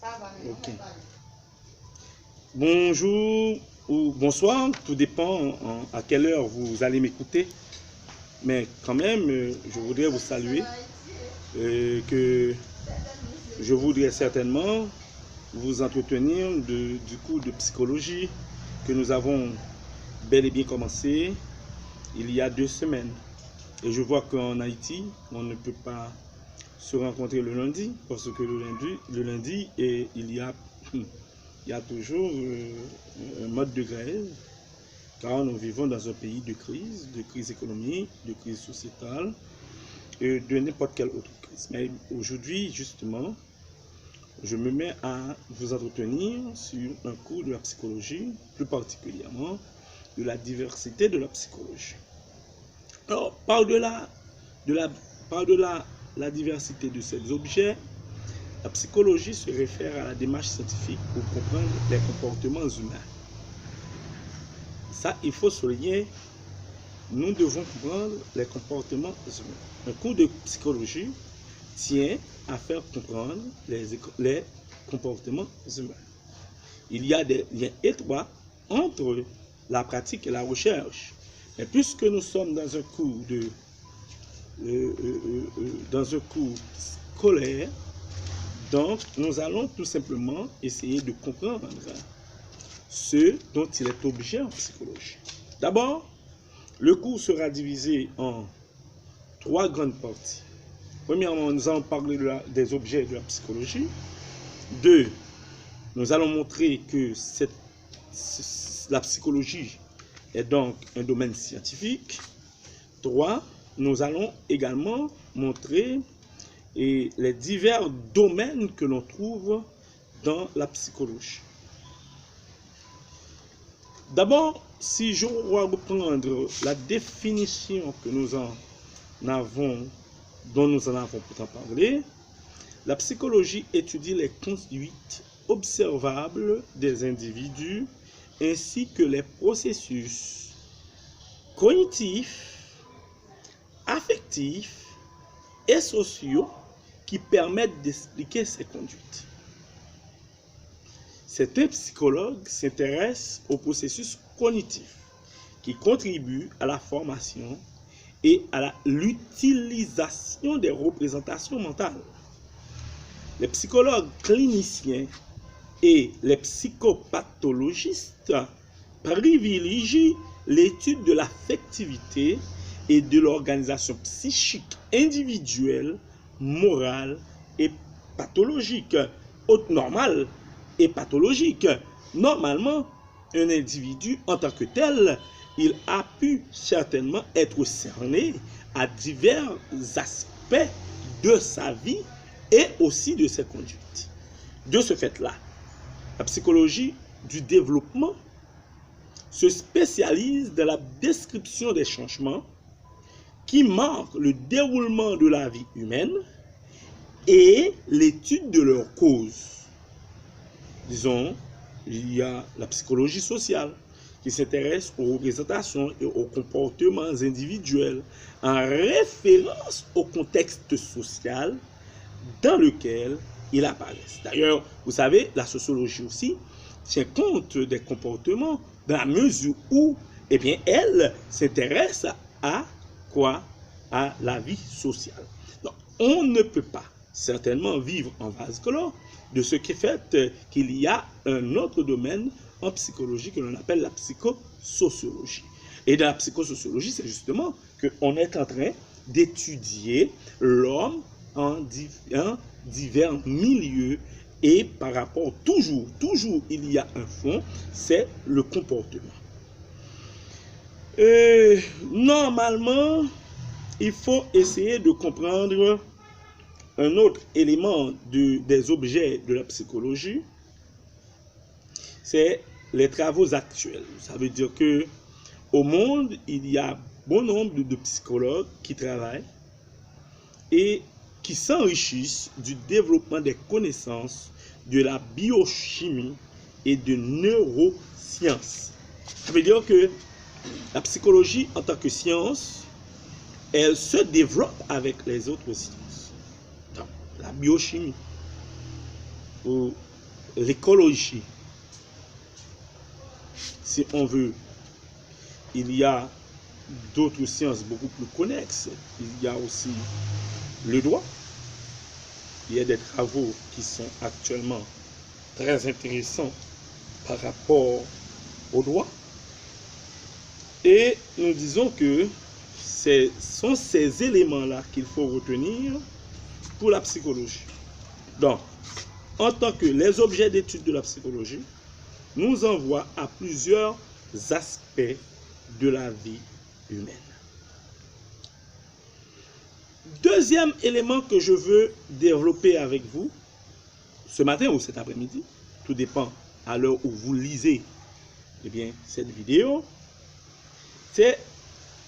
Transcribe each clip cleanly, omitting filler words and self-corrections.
Ok. Bonjour ou bonsoir, tout dépend à quelle heure vous allez m'écouter. Mais quand même, je voudrais vous saluer. Que je voudrais certainement vous entretenir du cours de psychologie que nous avons bel et bien commencé il y a 2 semaines. Et je vois qu'en Haïti, on ne peut pas se rencontrer le lundi, parce que le lundi et il y a toujours un mode de grève, car nous vivons dans un pays de crise économique, de crise sociétale, et de n'importe quelle autre crise. Mais aujourd'hui, justement, je me mets à vous entretenir sur un cours de la psychologie, plus particulièrement de la diversité de la psychologie. Alors, par-delà la diversité de ces objets, la psychologie se réfère à la démarche scientifique pour comprendre les comportements humains. Ça, il faut souligner, nous devons comprendre les comportements humains. Un cours de psychologie tient à faire comprendre les comportements humains. Il y a des liens étroits entre la pratique et la recherche. Mais puisque nous sommes dans un cours scolaire, donc nous allons tout simplement essayer de comprendre ce dont il est objet en psychologie. D'abord, le cours sera divisé en 3 grandes parties. Premièrement, nous allons parler des objets de la psychologie. 2, nous allons montrer que la psychologie est donc un domaine scientifique. 3, nous allons également montrer les divers domaines que l'on trouve dans la psychologie. D'abord, si je dois reprendre la définition que dont nous en avons pourtant parlé, la psychologie étudie les conduites observables des individus ainsi que les processus cognitifs, affectifs et sociaux qui permettent d'expliquer ces conduites. Certains psychologues s'intéressent aux processus cognitifs qui contribuent à la formation et à l'utilisation des représentations mentales. Les psychologues cliniciens et les psychopathologistes privilégient l'étude de l'affectivité et de l'organisation psychique individuelle, morale et pathologique. Normale et pathologique. Normalement, un individu en tant que tel, il a pu certainement être cerné à divers aspects de sa vie et aussi de ses conduites. De ce fait-là, la psychologie du développement se spécialise dans la description des changements qui marquent le déroulement de la vie humaine et l'étude de leurs causes. Disons, il y a la psychologie sociale qui s'intéresse aux représentations et aux comportements individuels en référence au contexte social dans lequel ils apparaissent. D'ailleurs, vous savez, la sociologie aussi tient compte des comportements dans la mesure où, eh bien, elle s'intéresse à quoi? À la vie sociale. Donc, on ne peut pas certainement vivre en vase clos de ce qui fait qu'il y a un autre domaine en psychologie que l'on appelle la psychosociologie. Et dans la psychosociologie, c'est justement qu'on est en train d'étudier l'homme en divers milieux et par rapport, toujours il y a un fond, c'est le comportement. Normalement, il faut essayer de comprendre un autre élément des objets de la psychologie, c'est les travaux actuels. Ça veut dire que au monde, il y a bon nombre de psychologues qui travaillent et qui s'enrichissent du développement des connaissances de la biochimie et de neurosciences. Ça veut dire que la psychologie en tant que science, elle se développe avec les autres sciences. Donc, la biochimie ou l'écologie, si on veut, il y a d'autres sciences beaucoup plus connexes. Il y a aussi le droit. Il y a des travaux qui sont actuellement très intéressants par rapport au droit. Et nous disons que ce sont ces éléments-là qu'il faut retenir pour la psychologie. Donc, en tant que les objets d'étude de la psychologie, nous envoient à plusieurs aspects de la vie humaine. Deuxième élément que je veux développer avec vous, ce matin ou cet après-midi, tout dépend à l'heure où vous lisez cette vidéo, c'est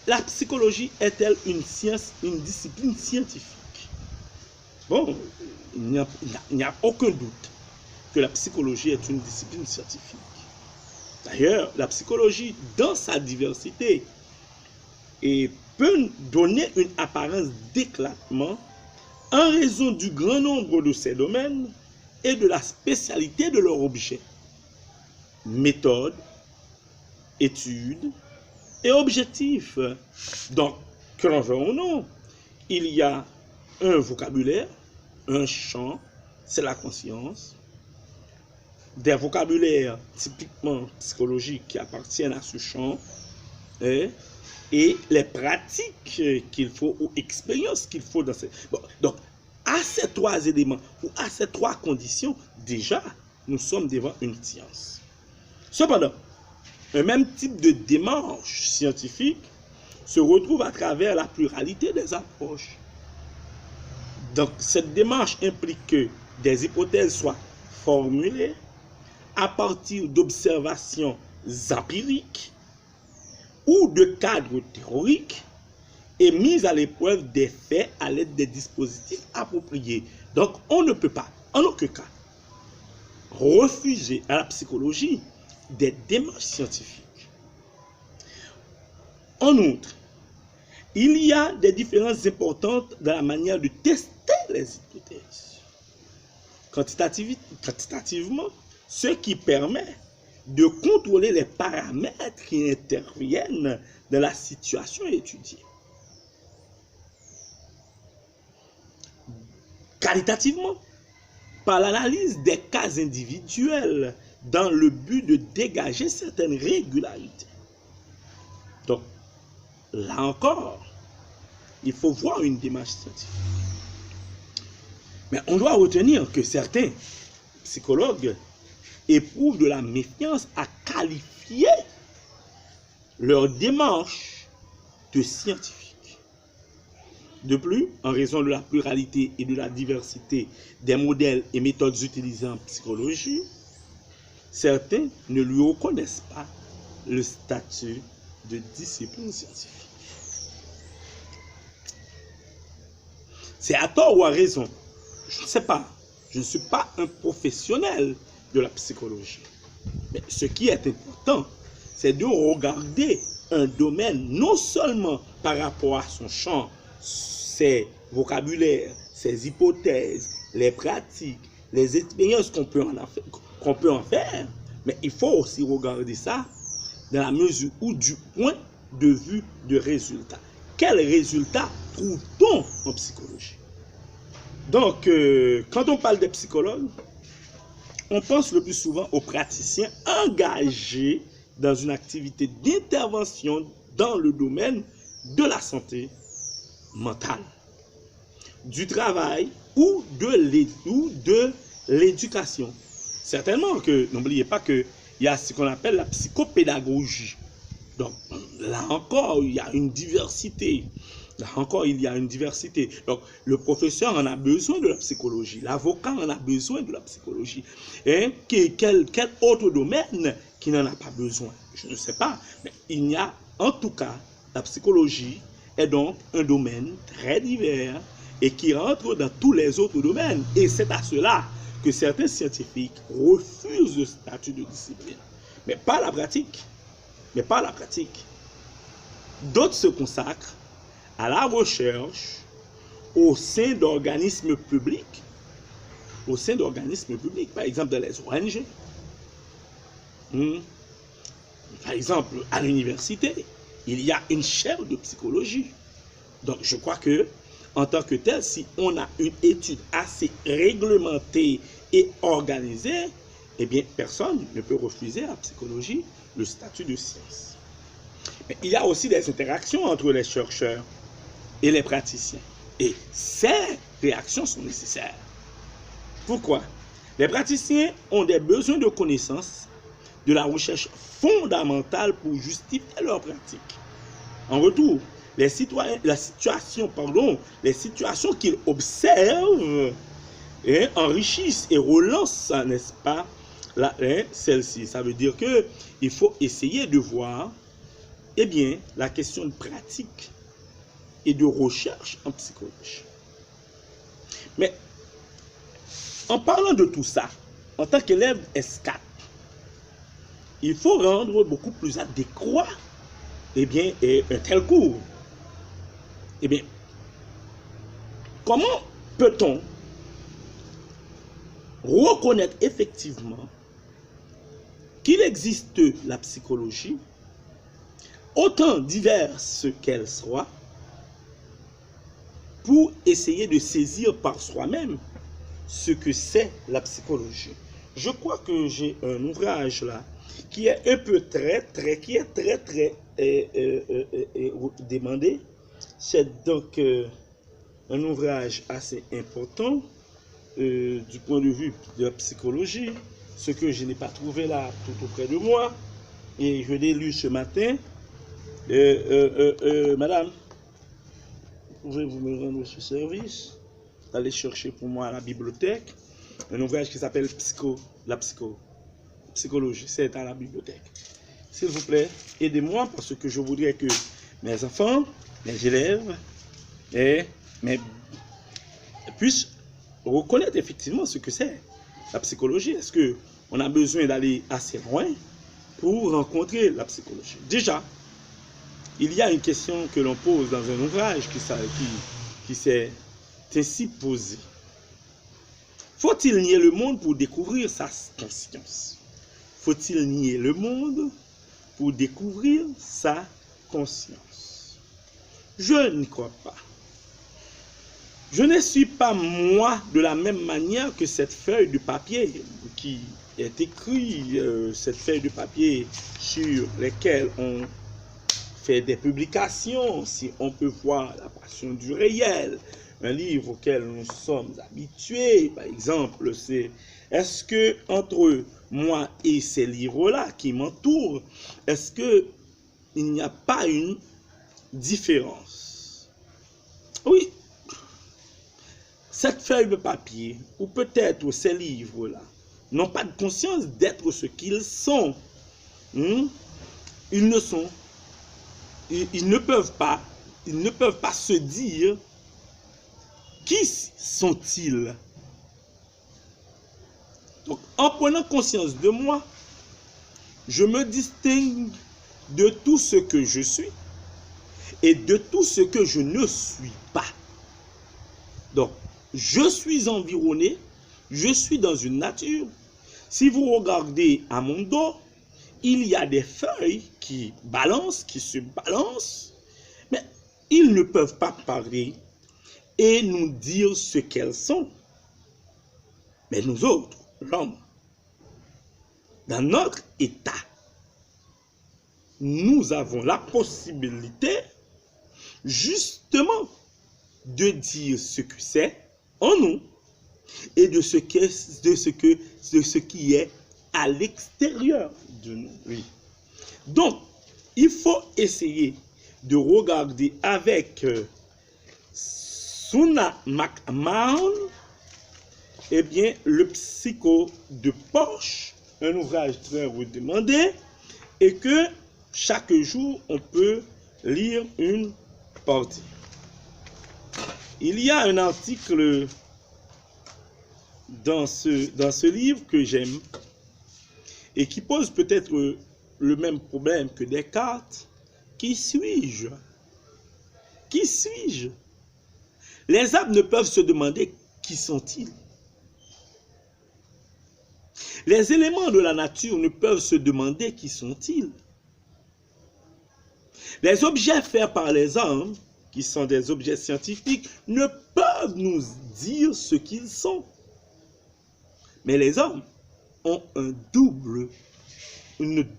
la psychologie est-elle une science, une discipline scientifique? Bon, il n'y a aucun doute que la psychologie est une discipline scientifique. D'ailleurs, la psychologie, dans sa diversité, peut donner une apparence d'éclatement en raison du grand nombre de ces domaines et de la spécialité de leur objet. Méthode, étude et objectif. Donc, que l'on veut ou non, il y a un vocabulaire, un champ, c'est la conscience, des vocabulaires typiquement psychologiques qui appartiennent à ce champ, et les pratiques qu'il faut ou expériences qu'il faut dans ces... Bon, donc, à ces trois éléments ou à ces trois conditions, déjà, nous sommes devant une science. Cependant, un même type de démarche scientifique se retrouve à travers la pluralité des approches. Donc, cette démarche implique que des hypothèses soient formulées à partir d'observations empiriques ou de cadres théoriques et mises à l'épreuve des faits à l'aide des dispositifs appropriés. Donc, on ne peut pas, en aucun cas, refuser à la psychologie des démarches scientifiques. En outre, il y a des différences importantes dans la manière de tester les hypothèses. Quantitativement, ce qui permet de contrôler les paramètres qui interviennent dans la situation étudiée. Qualitativement, par l'analyse des cas individuels dans le but de dégager certaines régularités. Donc, là encore, il faut voir une démarche scientifique. Mais on doit retenir que certains psychologues éprouvent de la méfiance à qualifier leur démarche de scientifique. De plus, en raison de la pluralité et de la diversité des modèles et méthodes utilisés en psychologie, certains ne lui reconnaissent pas le statut de discipline scientifique. C'est à tort ou à raison, je ne sais pas, je ne suis pas un professionnel de la psychologie. Mais ce qui est important, c'est de regarder un domaine non seulement par rapport à son champ, ses vocabulaires, ses hypothèses, les pratiques, les expériences qu'on peut en faire, mais il faut aussi regarder ça dans la mesure où du point de vue de résultat. Quel résultat trouve-t-on en psychologie? Donc, quand on parle des psychologues, on pense le plus souvent aux praticiens engagés dans une activité d'intervention dans le domaine de la santé mentale, du travail ou de l'éducation. Certainement que, n'oubliez pas qu'il y a ce qu'on appelle la psychopédagogie. Donc, là encore, il y a une diversité. Là encore, il y a une diversité. Donc, le professeur en a besoin de la psychologie. L'avocat en a besoin de la psychologie. Et quel autre domaine qui n'en a pas besoin? Je ne sais pas. Mais il y a, en tout cas, la psychologie est donc un domaine très divers et qui rentre dans tous les autres domaines. Et c'est à cela que certains scientifiques refusent le statut de discipline. Mais pas la pratique. D'autres se consacrent à la recherche au sein d'organismes publics au sein d'organismes publics, par exemple dans les ONG. Par exemple, à l'université, il y a une chaire de psychologie. Donc, je crois que, en tant que tel, si on a une étude assez réglementée et organisée, eh bien, personne ne peut refuser à la psychologie le statut de science. Mais il y a aussi des interactions entre les chercheurs et les praticiens. Et ces réactions sont nécessaires. Pourquoi? Les praticiens ont des besoins de connaissances, de la recherche fondamentale pour justifier leur pratique. En retour, les situations qu'ils observent enrichissent et relancent, n'est-ce pas, celle-ci. Ça veut dire qu'il faut essayer de voir, eh bien, la question de pratique et de recherche en psychologie. Mais, en parlant de tout ça, en tant qu'élève S4, il faut rendre beaucoup plus adéquat, eh bien, un tel cours. Eh bien, comment peut-on reconnaître effectivement qu'il existe la psychologie, autant diverse qu'elle soit, pour essayer de saisir par soi-même ce que c'est la psychologie? Je crois que j'ai un ouvrage là qui est un peu très demandé. C'est donc un ouvrage assez important du point de vue de la psychologie, ce que je n'ai pas trouvé là tout auprès de moi, et je l'ai lu ce matin. Madame, pouvez-vous me rendre ce service? Allez chercher pour moi à la bibliothèque un ouvrage qui s'appelle Psychologie, c'est à la bibliothèque. S'il vous plaît, aidez-moi parce que je voudrais que mes enfants, mes élèves, puissent reconnaître effectivement ce que c'est la psychologie. Est-ce qu'on a besoin d'aller assez loin pour rencontrer la psychologie? Déjà, il y a une question que l'on pose dans un ouvrage qui s'est ainsi posée. Faut-il nier le monde pour découvrir sa conscience? Faut-il nier le monde pour découvrir sa conscience? Je n'y crois pas. Je ne suis pas moi de la même manière que cette feuille de papier qui est écrite, cette feuille de papier sur laquelle on fait des publications, si on peut voir La Passion du réel, un livre auquel nous sommes habitués, par exemple, c'est est-ce que entre moi et ces livres-là qui m'entourent, est-ce qu'il n'y a pas une différence? Oui, cette feuille de papier, ou peut-être ces livres-là, n'ont pas de conscience d'être ce qu'ils sont. Ils ne peuvent pas se dire qui sont-ils. Donc, en prenant conscience de moi, je me distingue de tout ce que je suis et de tout ce que je ne suis pas. Donc, je suis environné, je suis dans une nature. Si vous regardez à mon dos, il y a des feuilles qui balancent, qui se balancent, mais ils ne peuvent pas parler et nous dire ce qu'elles sont. Mais nous autres, l'homme, dans notre état, nous avons la possibilité justement de dire ce que c'est en nous et de ce qui est à l'extérieur de nous. Oui. Donc, il faut essayer de regarder avec Suna McMahon, eh bien, le psycho de poche, un ouvrage très redemandé, et que chaque jour, on peut lire une partie. Il y a un article dans ce livre que j'aime et qui pose peut-être le même problème que Descartes. Qui suis-je? Qui suis-je? Les arbres ne peuvent se demander qui sont-ils. Les éléments de la nature ne peuvent se demander qui sont-ils. Les objets faits par les hommes, qui sont des objets scientifiques, ne peuvent nous dire ce qu'ils sont. Mais les hommes ont une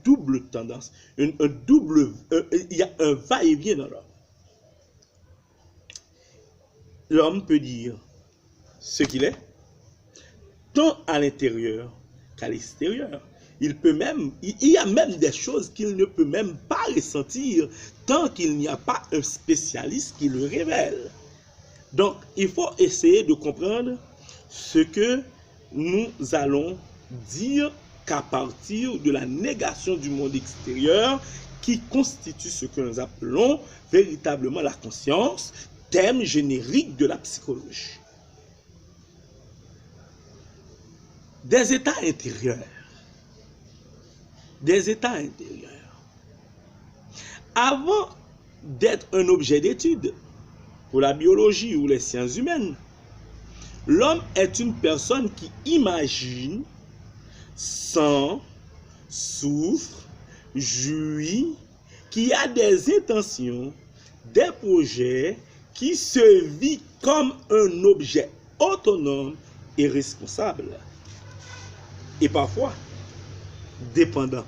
double tendance, il y a un va-et-vient dans l'homme. L'homme peut dire ce qu'il est, tant à l'intérieur qu'à l'extérieur. Il y a même des choses qu'il ne peut même pas ressentir tant qu'il n'y a pas un spécialiste qui le révèle. Donc, il faut essayer de comprendre ce que nous allons dire qu'à partir de la négation du monde extérieur qui constitue ce que nous appelons véritablement la conscience, thème générique de la psychologie. Des états intérieurs. Des états intérieurs. Avant d'être un objet d'étude pour la biologie ou les sciences humaines, l'homme est une personne qui imagine, sent, souffre, jouit, qui a des intentions, des projets, qui se vit comme un objet autonome et responsable. Et parfois, dépendant.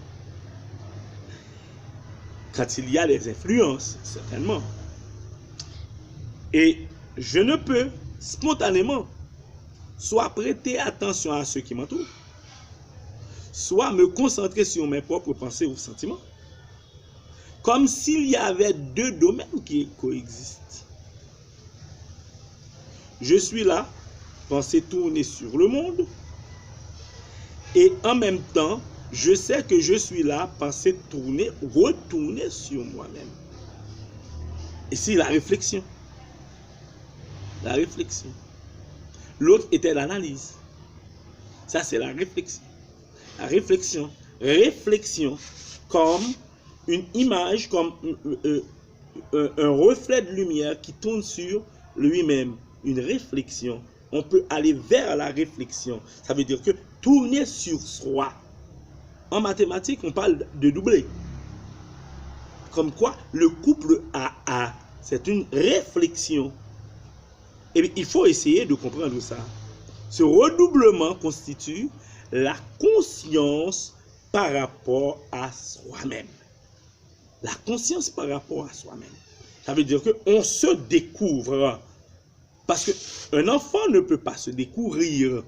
Quand il y a des influences, certainement. Et je ne peux spontanément soit prêter attention à ce qui m'entoure, soit me concentrer sur mes propres pensées ou sentiments, comme s'il y avait deux domaines qui coexistent. Je suis là, pensée tournée sur le monde, et en même temps, je sais que je suis là, pensée tournée, retournée sur moi-même. Et c'est la réflexion. La réflexion. L'autre était l'analyse. Ça, c'est la réflexion. La réflexion. Réflexion comme une image, comme un reflet de lumière qui tourne sur lui-même. Une réflexion. On peut aller vers la réflexion. Ça veut dire que tourner sur soi. En mathématiques, on parle de doubler. Comme quoi, le couple AA, c'est une réflexion. Et il faut essayer de comprendre ça. Ce redoublement constitue la conscience par rapport à soi-même. La conscience par rapport à soi-même. Ça veut dire qu'on se découvre. Parce qu'un enfant ne peut pas se découvrir.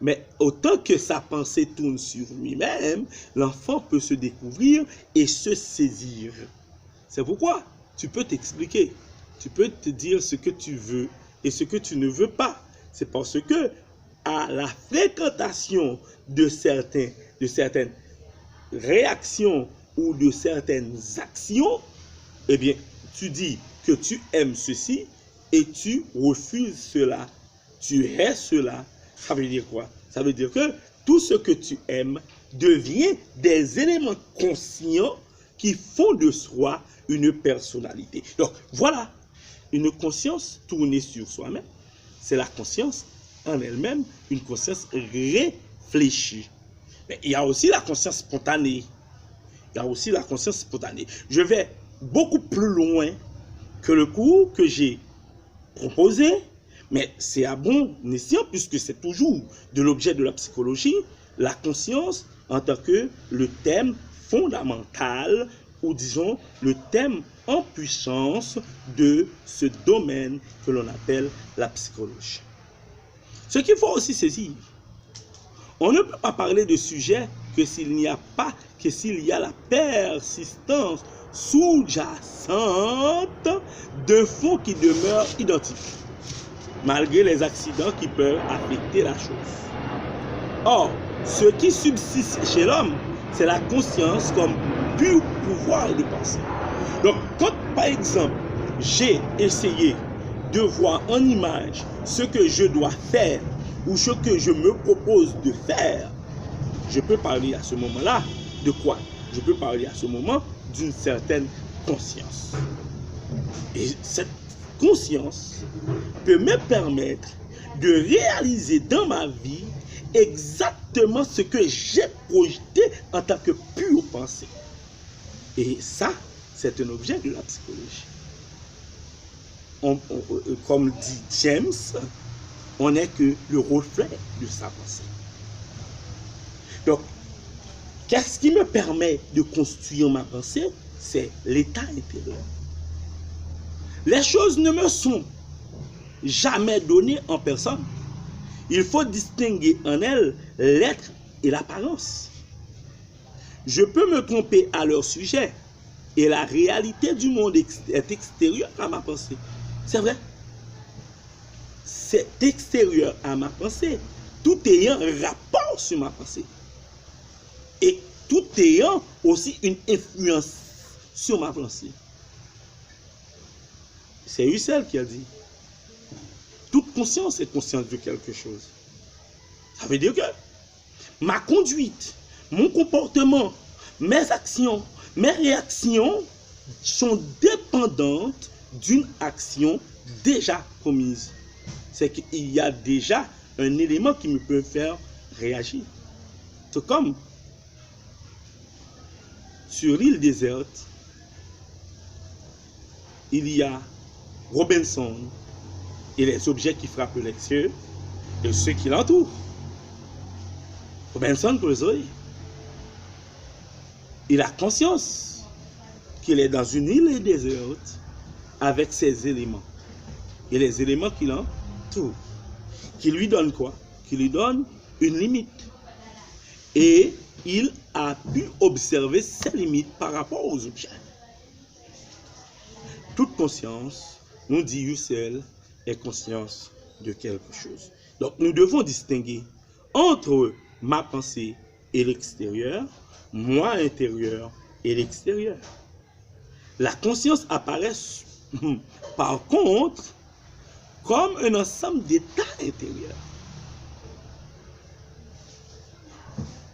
Mais autant que sa pensée tourne sur lui-même, l'enfant peut se découvrir et se saisir. C'est pourquoi tu peux t'expliquer. Tu peux te dire ce que tu veux et ce que tu ne veux pas. C'est parce que à la fréquentation de certaines réactions ou de certaines actions, eh bien, tu dis que tu aimes ceci et tu refuses cela. Tu hais cela. Ça veut dire quoi? Ça veut dire que tout ce que tu aimes devient des éléments conscients qui font de soi une personnalité. Donc, voilà, une conscience tournée sur soi-même, c'est la conscience en elle-même, une conscience réfléchie. Mais il y a aussi la conscience spontanée. Il y a aussi la conscience spontanée. Je vais beaucoup plus loin que le cours que j'ai proposé, mais c'est à bon escient puisque c'est toujours de l'objet de la psychologie, la conscience en tant que le thème fondamental ou disons le thème en puissance de ce domaine que l'on appelle la psychologie. Ce qu'il faut aussi saisir, on ne peut pas parler de sujet que s'il y a la persistance sous-jacente de fonds qui demeurent identiques, malgré les accidents qui peuvent affecter la chose. Or, ce qui subsiste chez l'homme, c'est la conscience comme pur pouvoir de penser. Donc, quand par exemple, j'ai essayé de voir en image ce que je dois faire ou ce que je me propose de faire, je peux parler à ce moment-là de quoi? Je peux parler à ce moment d'une certaine conscience. Et cette conscience peut me permettre de réaliser dans ma vie exactement ce que j'ai projeté en tant que pure pensée. Et ça, c'est un objet de la psychologie. Comme dit James, on n'est que le reflet de sa pensée. Donc, qu'est-ce qui me permet de construire ma pensée? C'est l'état intérieur. Les choses ne me sont jamais données en personne. Il faut distinguer en elles l'être et l'apparence. Je peux me tromper à leur sujet et la réalité du monde est extérieure à ma pensée. C'est vrai. C'est extérieur à ma pensée, tout ayant rapport sur ma pensée. Et tout ayant aussi une influence sur ma pensée. C'est Husserl qui a dit, toute conscience est conscience de quelque chose. Ça veut dire que ma conduite, mon comportement, mes actions, mes réactions sont dépendantes d'une action déjà commise. C'est qu'il y a déjà un élément qui me peut faire réagir. C'est comme sur l'île déserte, il y a Robinson et les objets qui frappent les cieux et ceux qui l'entourent. Robinson Crusoe, il a conscience qu'il est dans une île déserte avec ses éléments et les éléments qui l'entourent, qui lui donnent quoi? Qui lui donnent une limite. Et il a pu observer ses limites par rapport aux objets. Toute conscience, nous dit Husserl, est conscience de quelque chose. Donc nous devons distinguer entre ma pensée et l'extérieur, moi intérieur et l'extérieur. La conscience apparaît par contre comme un ensemble d'états intérieurs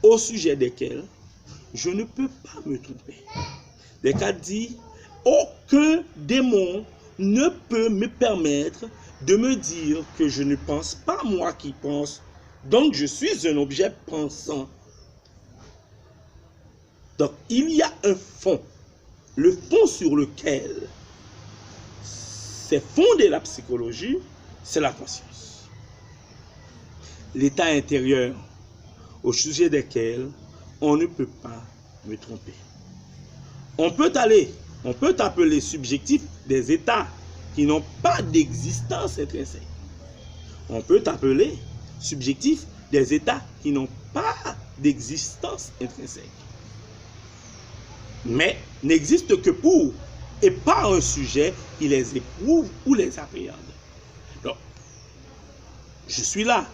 au sujet desquels je ne peux pas me tromper. Descartes dit, aucun démon ne peut me permettre de me dire que je ne pense pas moi qui pense, donc je suis un objet pensant. Donc il y a un fond, le fond sur lequel c'est fondé la psychologie, c'est la conscience. L'état intérieur au sujet desquels on ne peut pas me tromper. On peut appeler subjectif des états qui n'ont pas d'existence intrinsèque. On peut appeler subjectif des états qui n'ont pas d'existence intrinsèque. Mais n'existent que pour et par un sujet qui les éprouve ou les appréhende. Donc, je suis là,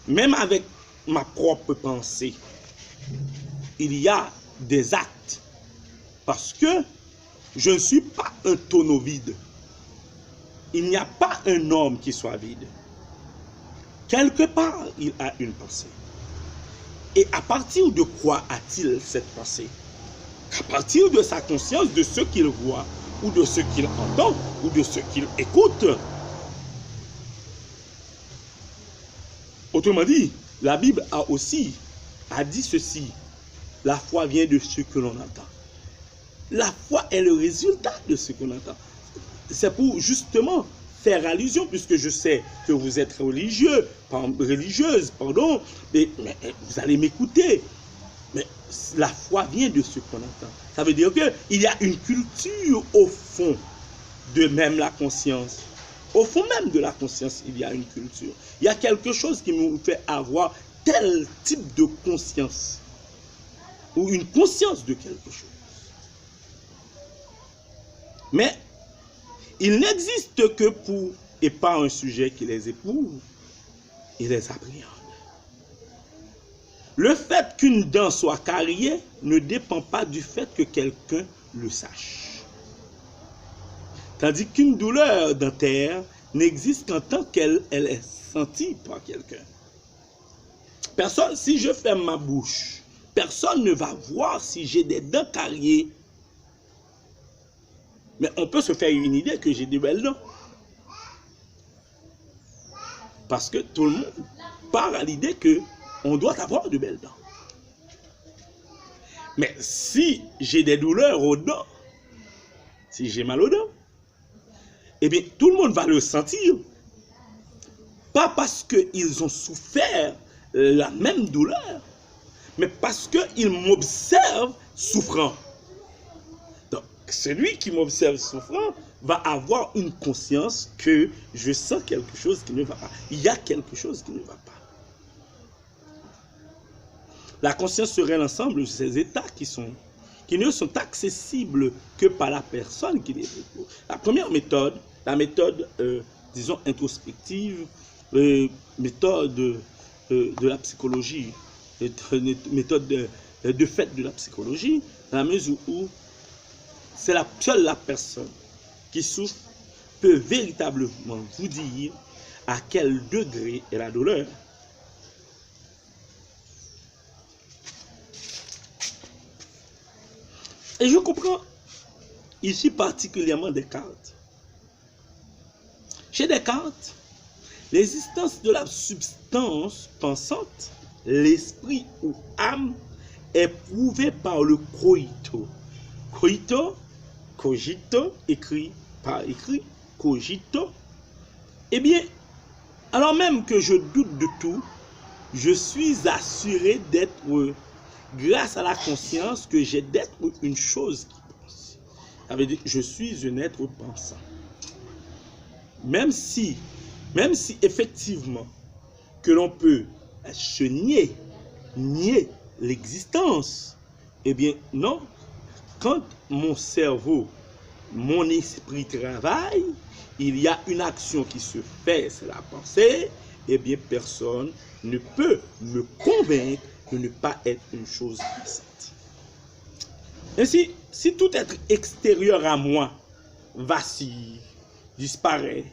même avec ma propre pensée, il y a des actes, parce que je ne suis pas un tonneau vide. Il n'y a pas un homme qui soit vide. Quelque part, il a une pensée. Et à partir de quoi a-t-il cette pensée? À partir de sa conscience de ce qu'il voit, ou de ce qu'il entend, ou de ce qu'il écoute. Autrement dit, la Bible a dit ceci: la foi vient de ce que l'on entend. La foi est le résultat de ce qu'on entend. C'est pour justement faire allusion, puisque je sais que vous êtes religieuse, mais vous allez m'écouter. Mais la foi vient de ce qu'on entend. Ça veut dire qu'il y a une culture au fond de même la conscience. Au fond même de la conscience, il y a une culture. Il y a quelque chose qui nous fait avoir tel type de conscience. Ou une conscience de quelque chose. Mais il n'existe que pour et par un sujet qui les éprouve et les appréhende. Le fait qu'une dent soit carriée ne dépend pas du fait que quelqu'un le sache. Tandis qu'une douleur dentaire n'existe qu'en tant qu'elle est sentie par quelqu'un. Personne, si je ferme ma bouche, personne ne va voir si j'ai des dents carriées. Mais on peut se faire une idée que j'ai des belles dents. Parce que tout le monde part à l'idée que on doit avoir de belles dents. Mais si j'ai des douleurs aux dents, si j'ai mal aux dents, eh bien, tout le monde va le sentir. Pas parce qu'ils ont souffert la même douleur, mais parce qu'ils m'observent souffrant. Donc, celui qui m'observe souffrant va avoir une conscience que je sens quelque chose qui ne va pas. Il y a quelque chose qui ne va pas. La conscience serait l'ensemble de ces états qui ne sont accessibles que par la personne qui les découvre. La première méthode, la méthode, disons, introspective, méthode de la psychologie, méthode de fait de la psychologie, dans la mesure où c'est seule la personne qui souffre peut véritablement vous dire à quel degré est la douleur. Et je comprends ici particulièrement Descartes. Chez Descartes, l'existence de la substance pensante, l'esprit ou âme, est prouvée par le coito. Coito, cogito, écrit par écrit, cogito. Eh bien, alors même que je doute de tout, je suis assuré d'être, grâce à la conscience que j'ai d'être une chose qui pense. Ça veut dire, je suis un être pensant. Même si effectivement que l'on peut se nier l'existence, eh bien non, quand mon cerveau, mon esprit travaille, il y a une action qui se fait, c'est la pensée, eh bien personne ne peut me convaincre de ne pas être une chose puissante. Ainsi, si tout être extérieur à moi vacille, disparaît,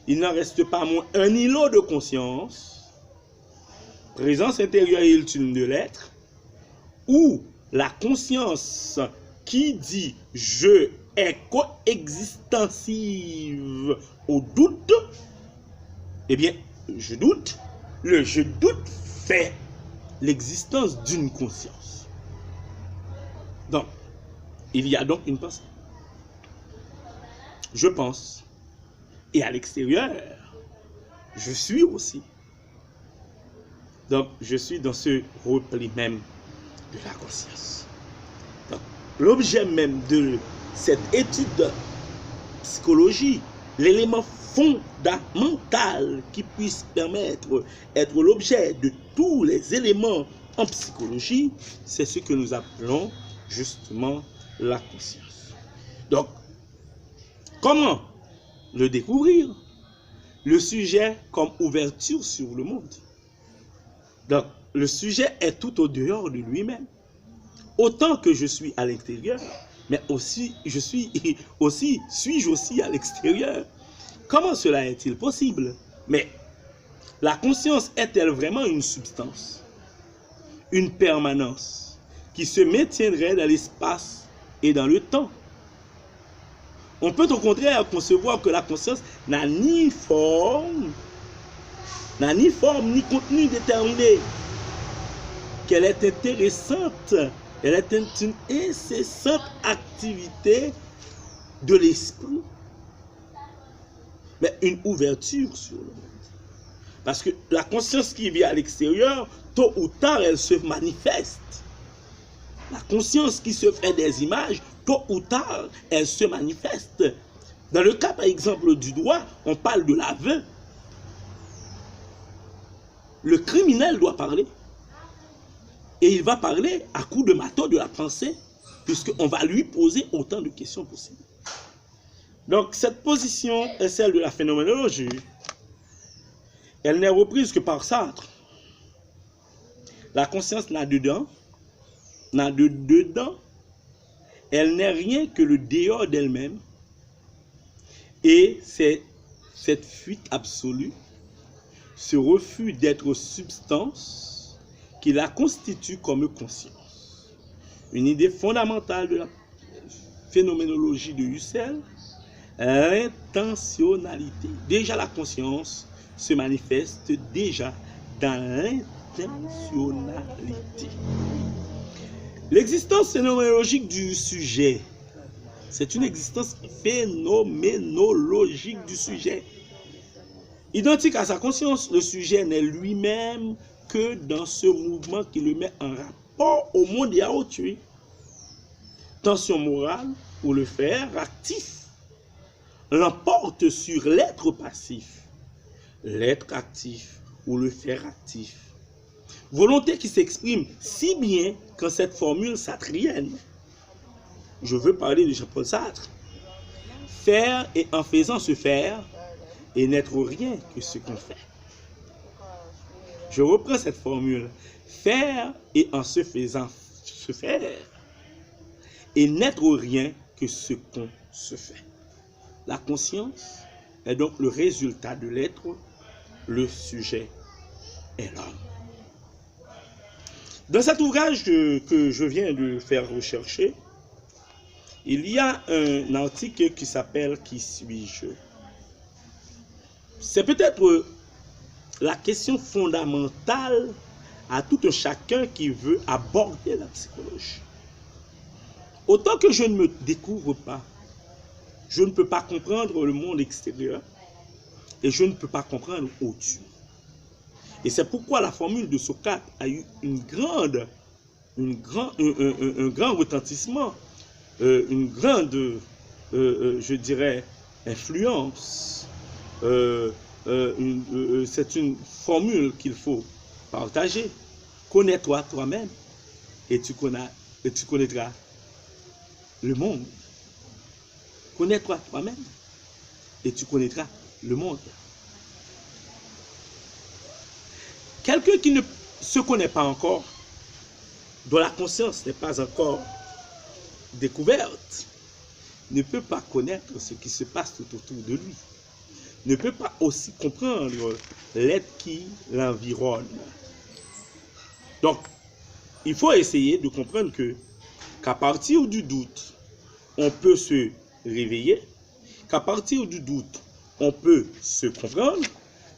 il n'en reste pas moins un îlot de conscience, présence intérieure et ultime de l'être, où la conscience qui dit je est coexistensive au doute, eh bien, je doute, le je doute fait l'existence d'une conscience. Donc, il y a donc une pensée. Je pense. Et à l'extérieur, je suis aussi. Donc, je suis dans ce repli même de la conscience. Donc, l'objet même de cette étude de psychologie, l'élément fondamental qui puisse permettre d'être l'objet de tous les éléments en psychologie, c'est ce que nous appelons justement la conscience. Donc, comment le découvrir? Le sujet comme ouverture sur le monde. Donc, le sujet est tout au dehors de lui-même. Autant que je suis à l'intérieur, mais aussi, suis-je aussi à l'extérieur. Comment cela est-il possible? Mais la conscience est-elle vraiment une substance, une permanence qui se maintiendrait dans l'espace et dans le temps? On peut au contraire concevoir que la conscience n'a ni forme ni contenu déterminé, qu'elle est intéressante, elle est une incessante activité de l'esprit, mais une ouverture sur le monde. Parce que la conscience qui vit à l'extérieur, tôt ou tard, elle se manifeste. La conscience qui se fait des images, tôt ou tard, elle se manifeste. Dans le cas, par exemple, du droit, on parle de l'aveu. Le criminel doit parler. Et il va parler à coups de marteau de la pensée, puisqu'on va lui poser autant de questions possibles. Donc, cette position est celle de la phénoménologie. Elle n'est reprise que par Sartre. La conscience n'a de dedans. Elle n'est rien que le dehors d'elle-même. Et c'est cette fuite absolue, ce refus d'être substance qui la constitue comme conscience. Une idée fondamentale de la phénoménologie de Husserl, l'intentionnalité. Déjà la conscience se manifeste déjà dans intentionnalité. L'existence phénoménologique du sujet, c'est une existence phénoménologique du sujet. Identique à sa conscience, le sujet n'est lui-même que dans ce mouvement qui le met en rapport au monde et à autrui. Tension morale, pour le faire actif, l'emporte sur l'être passif, l'être actif ou le faire actif. Volonté qui s'exprime si bien qu'en cette formule sartrienne, je veux parler de Jean-Paul Sartre, faire et en faisant se faire, et n'être rien que ce qu'on fait. Je reprends cette formule. Faire et en se faisant se faire, et n'être rien que ce qu'on se fait. La conscience est donc le résultat de l'être, le sujet est l'homme. Dans cet ouvrage que je viens de faire rechercher, il y a un article qui s'appelle « Qui suis-je » C'est peut-être la question fondamentale à tout un chacun qui veut aborder la psychologie. Autant que je ne me découvre pas, je ne peux pas comprendre le monde extérieur et je ne peux pas comprendre au-dessus. Et c'est pourquoi la formule de Socrate a eu un grand retentissement, une grande, je dirais, influence. C'est une formule qu'il faut partager. Connais-toi toi-même et tu connaîtras le monde. Connais-toi toi-même et tu connaîtras le monde. Quelqu'un qui ne se connaît pas encore, dont la conscience n'est pas encore découverte, ne peut pas connaître ce qui se passe tout autour de lui. Ne peut pas aussi comprendre l'être qui l'environne. Donc, il faut essayer de comprendre qu'à partir du doute, on peut se réveiller, qu'à partir du doute, on peut se comprendre,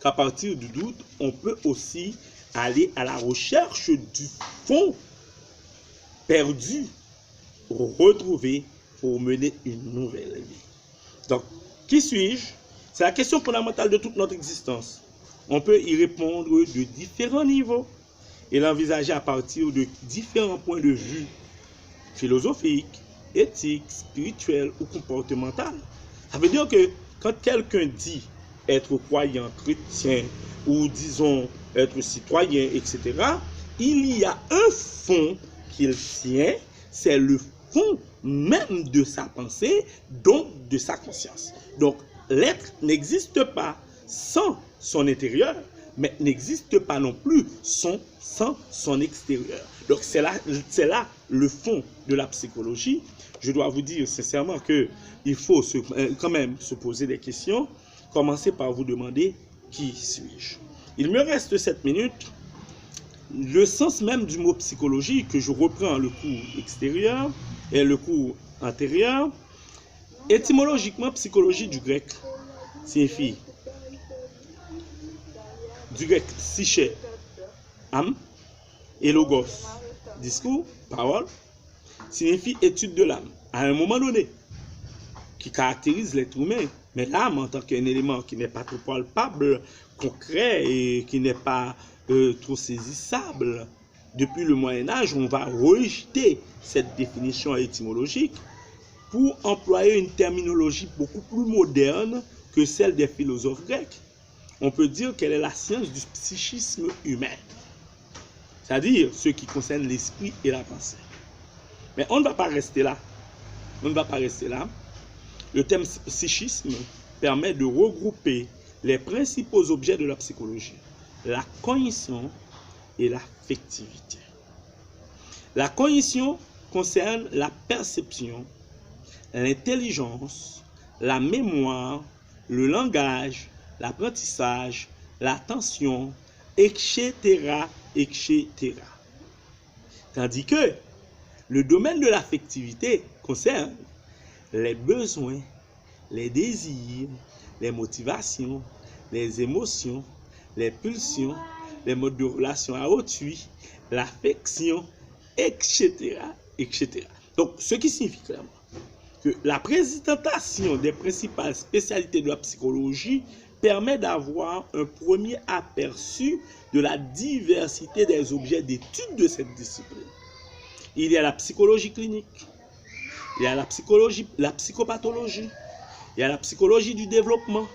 qu'à partir du doute, on peut aussi aller à la recherche du fond perdu pour retrouver, pour mener une nouvelle vie. Donc, qui suis-je? C'est la question fondamentale de toute notre existence. On peut y répondre de différents niveaux et l'envisager à partir de différents points de vue philosophiques, éthiques, spirituels ou comportementaux. Ça veut dire que quand quelqu'un dit être croyant, chrétien, ou disons être citoyen, etc., il y a un fond qu'il tient, c'est le fond même de sa pensée, donc de sa conscience. Donc, l'être n'existe pas sans son intérieur, mais n'existe pas non plus sans son extérieur. Donc, c'est là le fond de la psychologie. Je dois vous dire sincèrement qu'il faut quand même se poser des questions. Commencez par vous demander qui suis-je. Il me reste 7 minutes. Le sens même du mot psychologie, que je reprends le cours extérieur et le cours antérieur, étymologiquement, psychologie du grec signifie du grec psyché, âme, et logos, discours, parole, signifie étude de l'âme. À un moment donné, qui caractérise l'être humain, mais l'âme en tant qu'un élément qui n'est pas trop palpable, concret et qui n'est pas trop saisissable. Depuis le Moyen-Âge, on va rejeter cette définition étymologique pour employer une terminologie beaucoup plus moderne que celle des philosophes grecs. On peut dire qu'elle est la science du psychisme humain, c'est-à-dire ce qui concerne l'esprit et la pensée. Mais on ne va pas rester là. On ne va pas rester là. Le terme psychisme permet de regrouper les principaux objets de la psychologie: la cognition et l'affectivité. La cognition concerne la perception, l'intelligence, la mémoire, le langage, l'apprentissage, l'attention, etc., etc. Tandis que le domaine de l'affectivité concerne les besoins, les désirs, les motivations, les émotions, les pulsions, les modes de relation à autrui, l'affection, etc., etc. Donc, ce qui signifie clairement que la présentation des principales spécialités de la psychologie permet d'avoir un premier aperçu de la diversité des objets d'étude de cette discipline. Il y a la psychologie clinique, il y a la psychopathologie, il y a la psychologie du développement,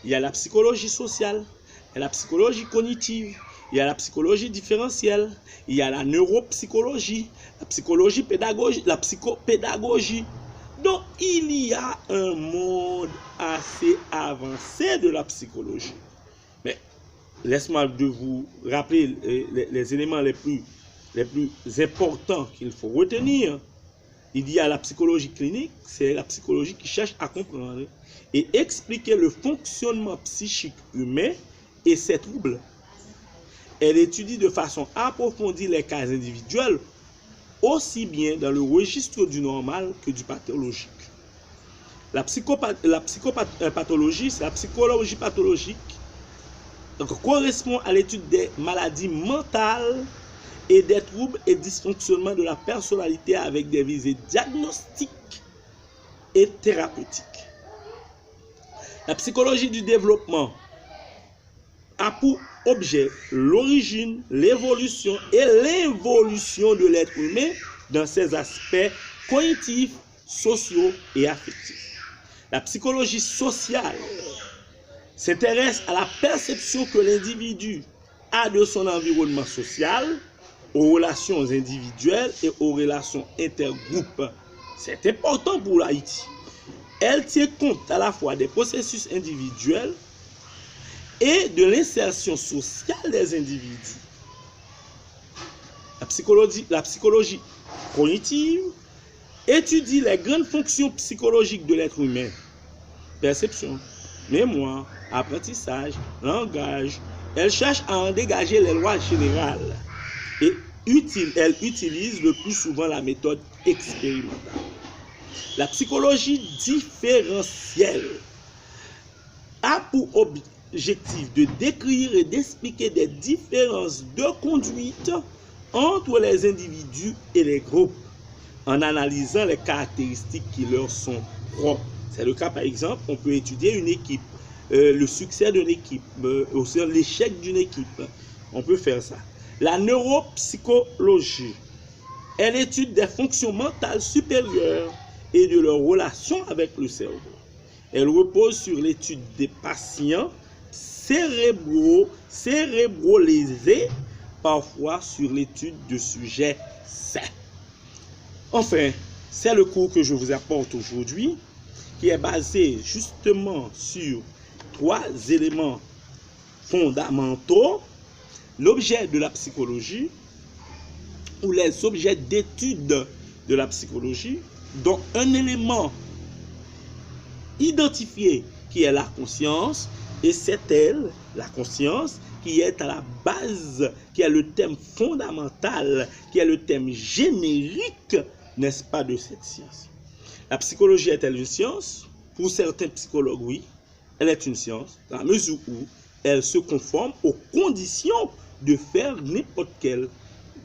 il y a la psychologie sociale, il y a la psychologie cognitive, il y a la psychologie différentielle, il y a la neuropsychologie, la psychologie pédagogique, la psychopédagogie. Donc, il y a un monde assez avancé de la psychologie. Mais, laisse-moi de vous rappeler les éléments les plus importants qu'il faut retenir. Il y a la psychologie clinique, c'est la psychologie qui cherche à comprendre et expliquer le fonctionnement psychique humain et ses troubles. Elle étudie de façon approfondie les cas individuels, aussi bien dans le registre du normal que du pathologique. La psychopathologie, c'est la psychologie pathologique, correspond à l'étude des maladies mentales et des troubles et dysfonctionnements de la personnalité avec des visées diagnostiques et thérapeutiques. La psychologie du développement a pour objet l'origine, l'évolution et l'involution de l'être humain dans ses aspects cognitifs, sociaux et affectifs. La psychologie sociale s'intéresse à la perception que l'individu a de son environnement social, aux relations individuelles et aux relations intergroupes. C'est important pour l'Haïti. Elle tient compte à la fois des processus individuels et de l'insertion sociale des individus. La psychologie cognitive étudie les grandes fonctions psychologiques de l'être humain. Perception, mémoire, apprentissage, langage. Elle cherche à en dégager les lois générales et elle utilise le plus souvent la méthode expérimentale. La psychologie différentielle a pour objectif de décrire et d'expliquer des différences de conduite entre les individus et les groupes en analysant les caractéristiques qui leur sont propres. C'est le cas, par exemple, on peut étudier une équipe, le succès d'une équipe, aussi l'échec d'une équipe. On peut faire ça. La neuropsychologie, elle étude des fonctions mentales supérieures et de leur relation avec le cerveau. Elle repose sur l'étude des patients cérébrolésés, parfois sur l'étude de sujets sains. Enfin, c'est le cours que je vous apporte aujourd'hui, qui est basé justement sur 3 éléments fondamentaux: l'objet de la psychologie, ou les objets d'étude de la psychologie, dont un élément identifié qui est la conscience, et c'est elle, la conscience, qui est à la base, qui est le thème fondamental, qui est le thème générique, n'est-ce pas, de cette science. La psychologie est-elle une science? Pour certains psychologues, oui, elle est une science, dans la mesure où elle se conforme aux conditions de faire n'importe quel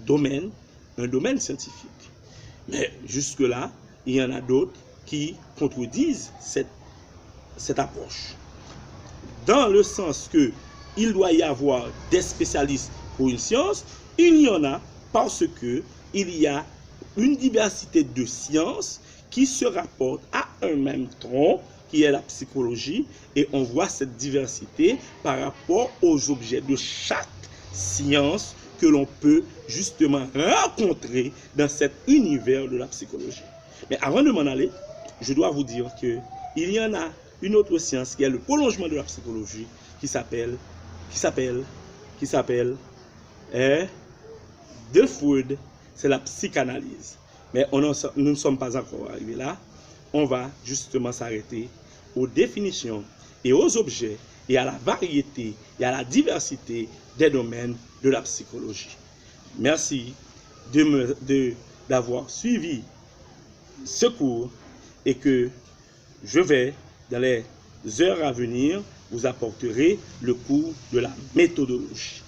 domaine, un domaine scientifique. Mais jusque-là, il y en a d'autres qui contredisent cette approche. Dans le sens que il doit y avoir des spécialistes pour une science, il y en a parce que il y a une diversité de sciences qui se rapportent à un même tronc, qui est la psychologie, et on voit cette diversité par rapport aux objets de chaque science que l'on peut justement rencontrer dans cet univers de la psychologie. Mais avant de m'en aller, je dois vous dire qu'il y en a une autre science qui est le prolongement de la psychologie, qui s'appelle de Freud, c'est la psychanalyse. Mais nous ne sommes pas encore arrivés là. On va justement s'arrêter aux définitions et aux objets et à la variété et à la diversité des domaines de la psychologie. Merci d'avoir suivi ce cours et que je vais, dans les heures à venir, vous apporter le cours de la méthodologie.